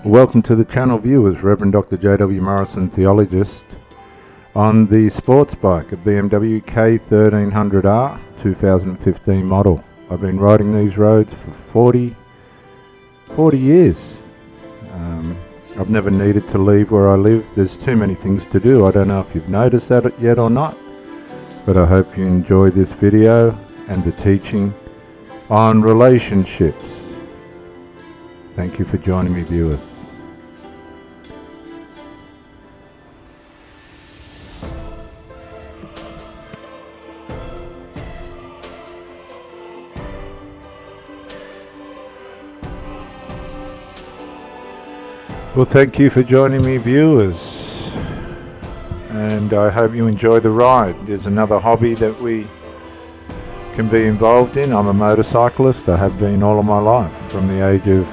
Welcome to the channel, viewers. Reverend Dr. J.W. Morrison, theologist, on the sports bike, a BMW K1300R 2015 model. I've been riding these roads for 40 years. I've never needed to leave where I live. There's too many things to do. I don't know if you've noticed that yet or not, but I hope you enjoy this video and the teaching on relationships. Thank you for joining me, viewers. Well, thank you for joining me, viewers, and I hope you enjoy the ride. There's another hobby that we can be involved in. I'm a motorcyclist. I have been all of my life, from the age of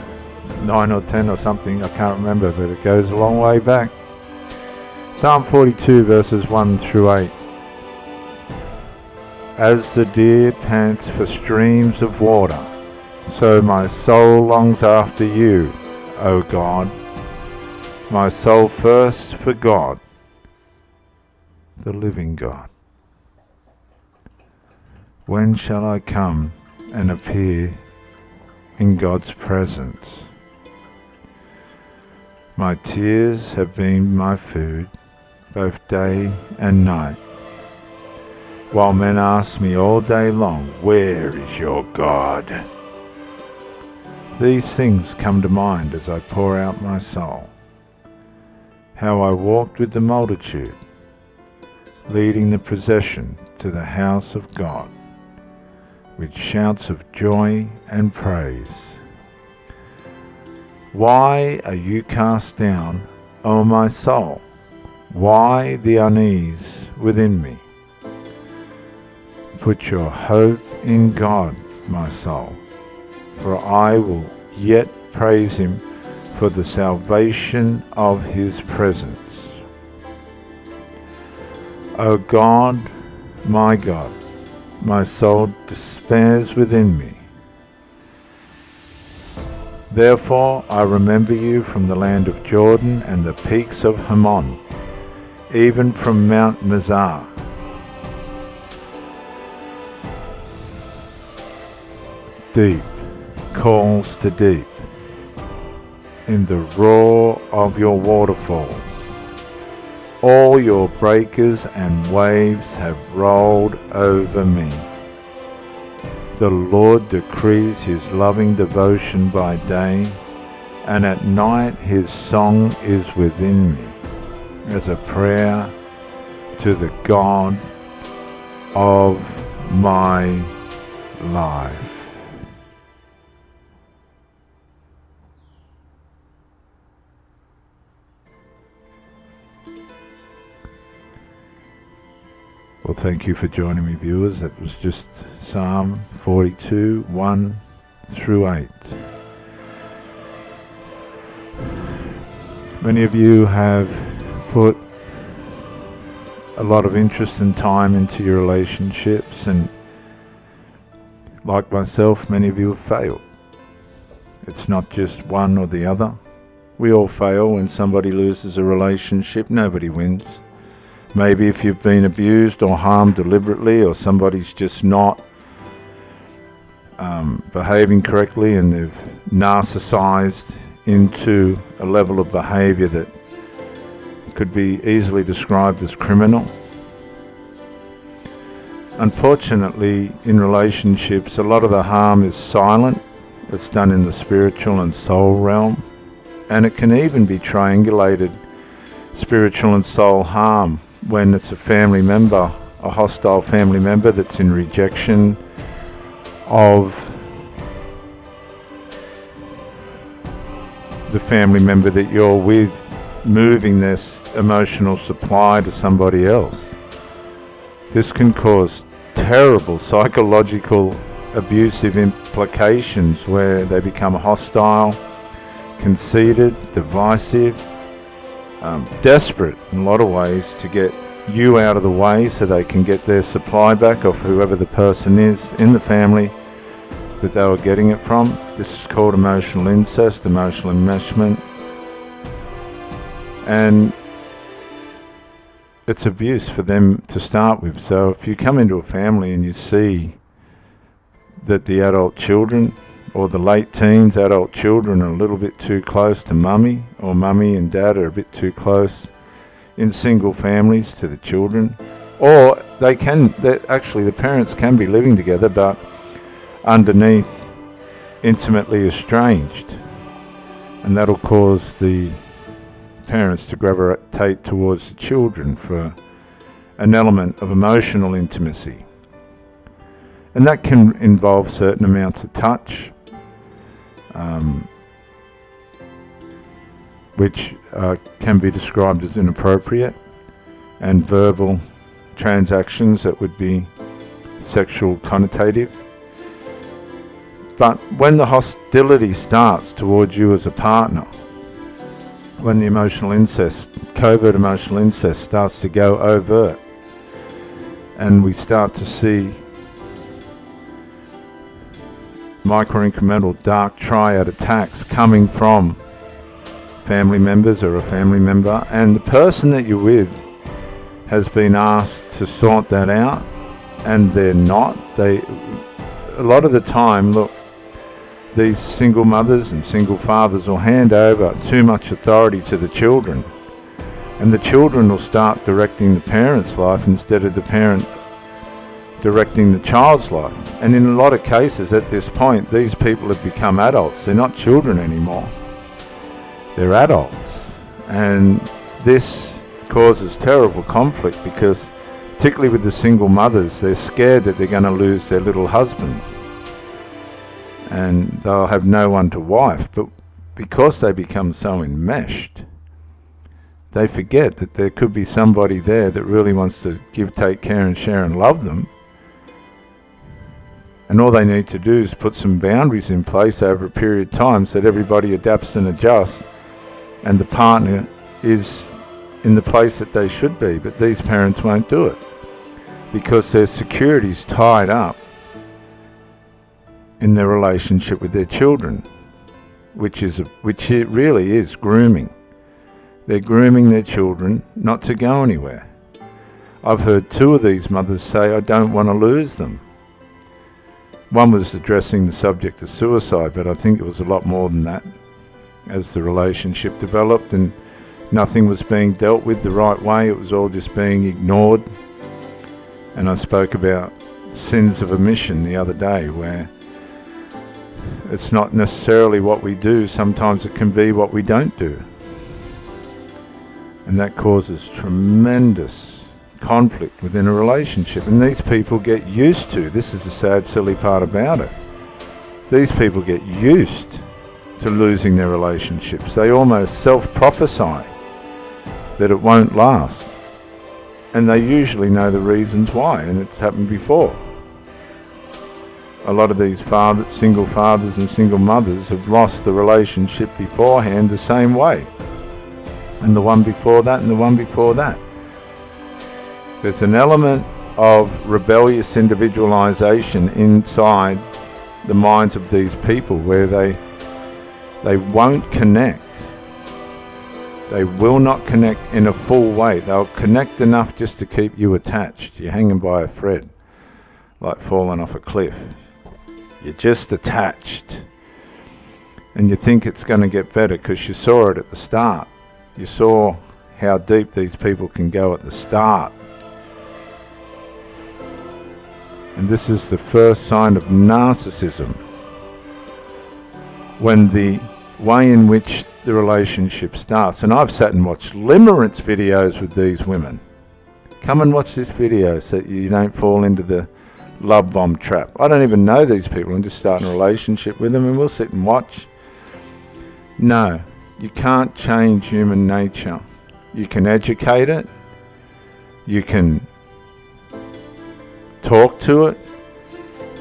9 or 10 or something. I can't remember, but it goes a long way back. Psalm 42 verses 1 through 8. As the deer pants for streams of water, so my soul longs after you, O God. My soul thirsts for God, the living God. When shall I come and appear in God's presence? My tears have been my food, both day and night, while men ask me all day long, where is your God? These things come to mind as I pour out my soul. How I walked with the multitude, leading the procession to the house of God, with shouts of joy and praise. Why are you cast down, O my soul? Why the unease within me? Put your hope in God, my soul, for I will yet praise him for the salvation of his presence. O God, my soul despairs within me. Therefore I remember you from the land of Jordan and the peaks of Hermon, even from Mount Mizar. Deep calls to deep in the roar of your waterfalls. All your breakers and waves have rolled over me. The Lord decrees his loving devotion by day, and at night his song is within me, as a prayer to the God of my life. Well, thank you for joining me, viewers. That was just Psalm 42, 1 through 8. Many of you have put a lot of interest and time into your relationships, and like myself, many of you have failed. It's not just one or the other. We all fail when somebody loses a relationship. Nobody wins. Maybe if you've been abused or harmed deliberately, or somebody's just not behaving correctly and they've narcissized into a level of behavior that could be easily described as criminal. Unfortunately, in relationships, a lot of the harm is silent. It's done in the spiritual and soul realm, and it can even be triangulated, spiritual and soul harm, when it's a family member, a hostile family member that's in rejection of the family member that you're with, moving this emotional supply to somebody else. This can cause terrible psychological abusive implications, where they become hostile, conceited, divisive, desperate in a lot of ways to get you out of the way so they can get their supply back off whoever the person is in the family that they were getting it from. This is called emotional incest, emotional enmeshment, And it's abuse for them to start with. So if you come into a family and you see that the adult children or the late teens adult children are a little bit too close to mummy, or mummy and dad are a bit too close in single families to the children, or actually the parents can be living together but underneath intimately estranged, and that'll cause the parents to gravitate towards the children for an element of emotional intimacy. And that can involve certain amounts of touch, which can be described as inappropriate, and verbal transactions that would be sexual connotative. But when the hostility starts towards you as a partner, when the emotional incest, covert emotional incest, starts to go overt, and we start to see micro-incremental dark triad attacks coming from family members or a family member, and the person that you're with has been asked to sort that out, and they're not. A lot of the time, look, these single mothers and single fathers will hand over too much authority to the children, and the children will start directing the parent's life instead of the parent directing the child's life. And in a lot of cases at this point, these people have become adults. They're not children anymore. They're adults. And this causes terrible conflict because, particularly with the single mothers, they're scared that they're going to lose their little husbands and they'll have no one to wife. But because they become so enmeshed, they forget that there could be somebody there that really wants to give, take care and share and love them. And all they need to do is put some boundaries in place over a period of time so that everybody adapts and adjusts and the partner is in the place that they should be. But these parents won't do it because their security's tied up in their relationship with their children, which it really is grooming. They're grooming their children not to go anywhere. I've heard two of these mothers say, I don't want to lose them. One was addressing the subject of suicide, but I think it was a lot more than that. As the relationship developed and nothing was being dealt with the right way, it was all just being ignored. And I spoke about sins of omission the other day, where it's not necessarily what we do, sometimes it can be what we don't do. And that causes tremendous conflict within a relationship. And these people get used to, this is the sad, silly part about it, these people get used to losing their relationships. They almost self-prophesy that it won't last. And they usually know the reasons why, and it's happened before. A lot of these single fathers and single mothers have lost the relationship beforehand the same way. And the one before that, and the one before that. There's an element of rebellious individualization inside the minds of these people where they won't connect. They will not connect in a full way. They'll connect enough just to keep you attached. You're hanging by a thread, like falling off a cliff. You're just attached. And you think it's going to get better because you saw it at the start. You saw how deep these people can go at the start. And this is the first sign of narcissism. When the way in which the relationship starts. And I've sat and watched limerence videos with these women. Come and watch this video so that you don't fall into the love bomb trap. I don't even know these people. I'm just starting a relationship with them and we'll sit and watch. No, you can't change human nature. You can educate it. You can talk to it.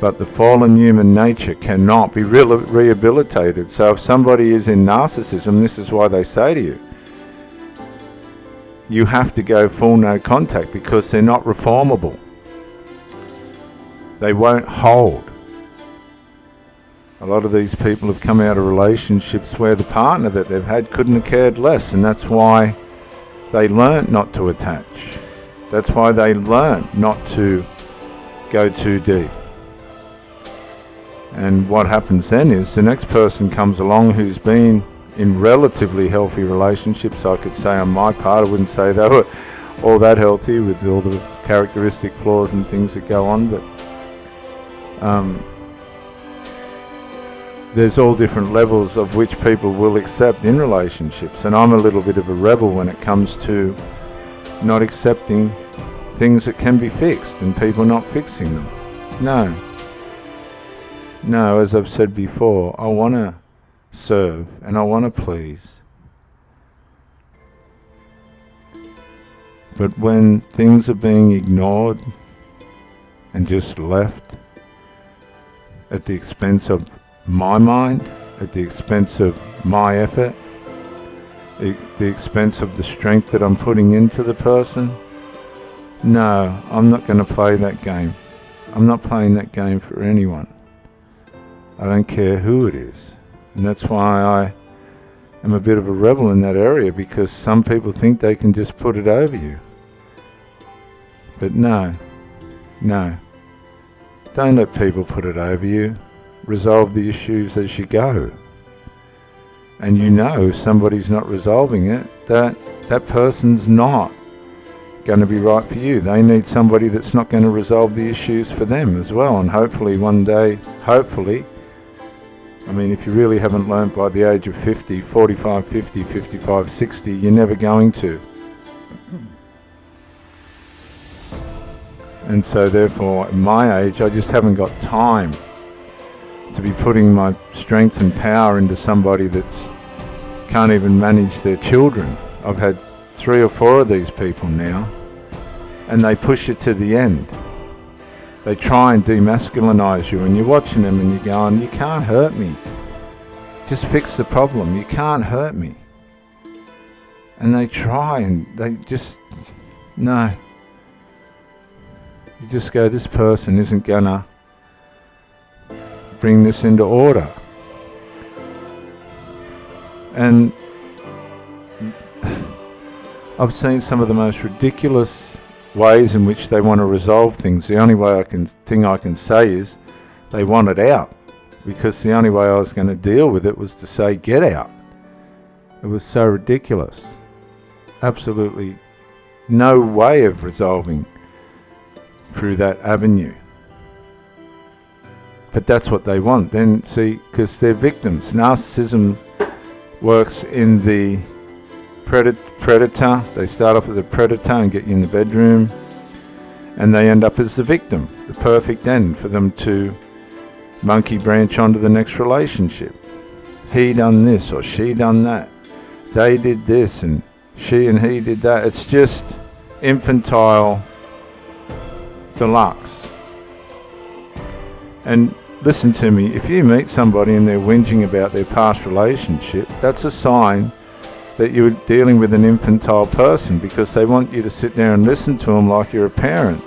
But the fallen human nature cannot be rehabilitated. So if somebody is in narcissism, this is why they say to you, you have to go full no contact because they're not reformable. They won't hold. A lot of these people have come out of relationships where the partner that they've had couldn't have cared less, and that's why They learnt not to attach. That's why they learnt not to go too deep. And what happens then is the next person comes along who's been in relatively healthy relationships. I could say on my part, I wouldn't say they were all that healthy with all the characteristic flaws and things that go on, but there's all different levels of which people will accept in relationships. And I'm a little bit of a rebel when it comes to not accepting things that can be fixed and people not fixing them. No, as I've said before, I want to serve and I want to please. But when things are being ignored and just left at the expense of my mind, at the expense of my effort, at the expense of the strength that I'm putting into the person, no, I'm not going to play that game. I'm not playing that game for anyone. I don't care who it is. And that's why I am a bit of a rebel in that area, because some people think they can just put it over you. But no. Don't let people put it over you. Resolve the issues as you go. And you know if somebody's not resolving it, that person's not going to be right for you. They need somebody that's not going to resolve the issues for them as well. And hopefully one day, I mean, if you really haven't learned by the age of 50, 45, 50, 55, 60, you're never going to. And so therefore, at my age, I just haven't got time to be putting my strength and power into somebody that's can't even manage their children. I've had 3 or 4 of these people now, and they push it to the end. They try and demasculinize you, and you're watching them and you're going, you can't hurt me. Just fix the problem. You can't hurt me. And they try and they just, no. You just go, this person isn't gonna bring this into order. And I've seen some of the most ridiculous ways in which they want to resolve things. The only thing I can say is they want it out, because the only way I was going to deal with it was to say get out. It was so ridiculous. Absolutely no way of resolving through that avenue. But that's what they want. Then see, because they're victims. Narcissism works in the predator. They start off as a predator and get you in the bedroom, and they end up as the victim, the perfect end for them to monkey branch onto the next relationship. He done this or she done that. They did this and she and he did that. It's just infantile deluxe. And listen to me, if you meet somebody and they're whinging about their past relationship, that's a sign that you're dealing with an infantile person, because they want you to sit there and listen to them like you're a parent,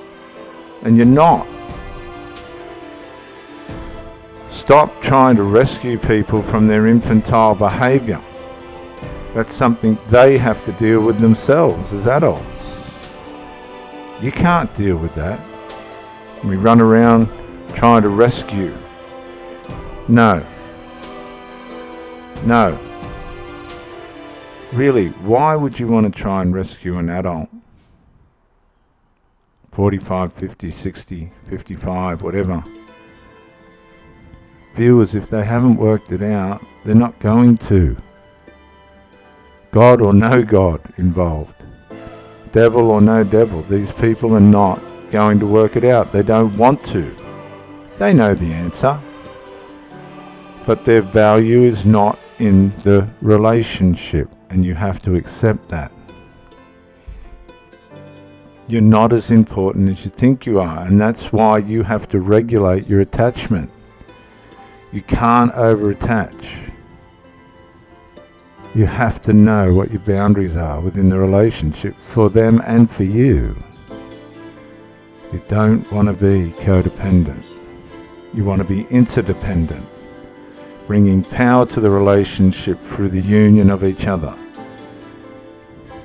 and you're not. Stop trying to rescue people from their infantile behavior. That's something they have to deal with themselves as adults. You can't deal with that. We run around trying to rescue. No. Really, why would you want to try and rescue an adult? 45, 50, 60, 55, whatever. Viewers, if they haven't worked it out, they're not going to. God or no God involved. Devil or no devil, these people are not going to work it out. They don't want to. They know the answer. But their value is not in the relationship, and you have to accept that. You're not as important as you think you are, and that's why you have to regulate your attachment. You can't over-attach. You have to know what your boundaries are within the relationship for them and for you. You don't want to be codependent. You want to be interdependent, bringing power to the relationship through the union of each other.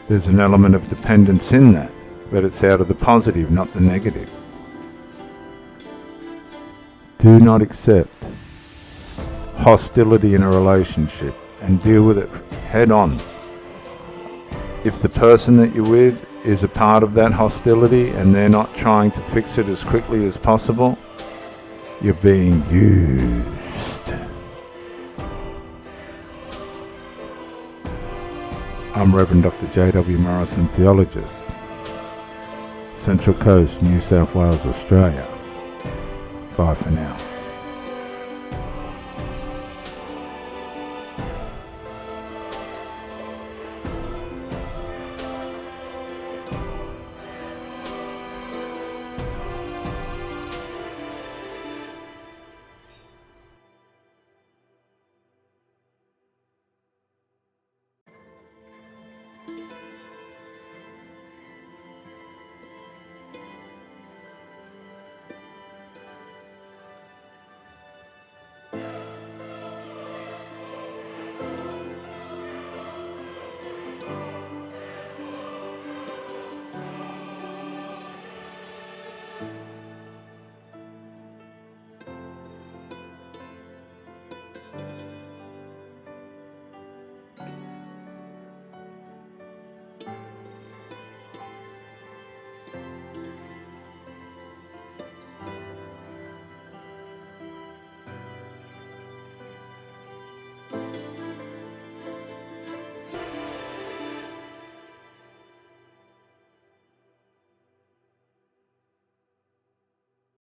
There's an element of dependence in that, but it's out of the positive, not the negative. Do not accept hostility in a relationship and deal with it head on. If the person that you're with is a part of that hostility and they're not trying to fix it as quickly as possible, you're being used. I'm Reverend Dr. J.W. Morrison, theologist, Central Coast, New South Wales, Australia. Bye for now.